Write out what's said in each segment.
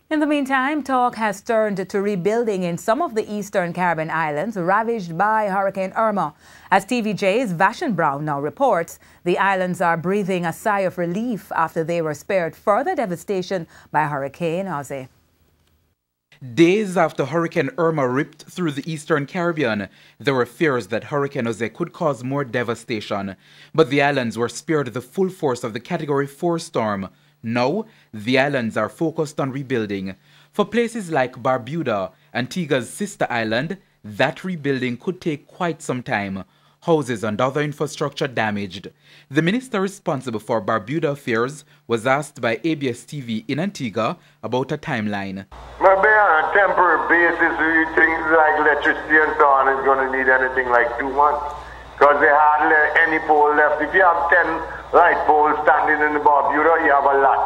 In the meantime, talk has turned to rebuilding in some of the eastern Caribbean islands ravaged by Hurricane Irma. As TVJ's Vashon Brown now reports, the islands are breathing a sigh of relief after they were spared further devastation by Hurricane Ozzy. Days after Hurricane Irma ripped through the eastern Caribbean, there were fears that Hurricane Ozzy could cause more devastation. But the islands were spared the full force of the Category 4 storm. Now, the islands are focused on rebuilding. For places like Barbuda, Antigua's sister island, that rebuilding could take quite some time. Houses and other infrastructure damaged. The minister responsible for Barbuda affairs was asked by ABS TV in Antigua about a timeline. Maybe on a temporary basis, things like electricity and so on is going to need anything like 2 months. Because they hardly any pole left. If you have 10 light poles standing in the Barbuda, you have a lot.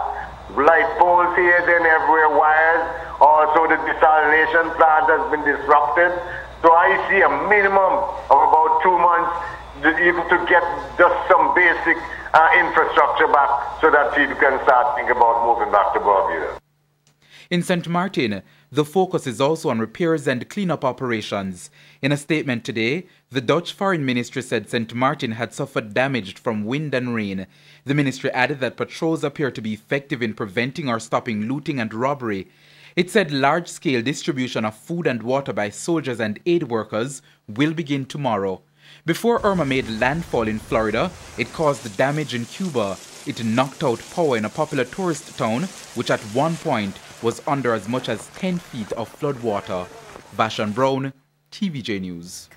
Light poles here, then everywhere, wires. Also the desalination plant has been disrupted. So I see a minimum of about 2 months even to get just some basic infrastructure back so that people can start thinking about moving back to Barbuda. In St. Martin, the focus is also on repairs and cleanup operations. In a statement today, the Dutch Foreign Ministry said St. Martin had suffered damage from wind and rain. The ministry added that patrols appear to be effective in preventing or stopping looting and robbery. It said large-scale distribution of food and water by soldiers and aid workers will begin tomorrow. Before Irma made landfall in Florida, it caused damage in Cuba. It knocked out power in a popular tourist town, which at one point was under as much as 10 feet of floodwater. Vashon Brown, TVJ News.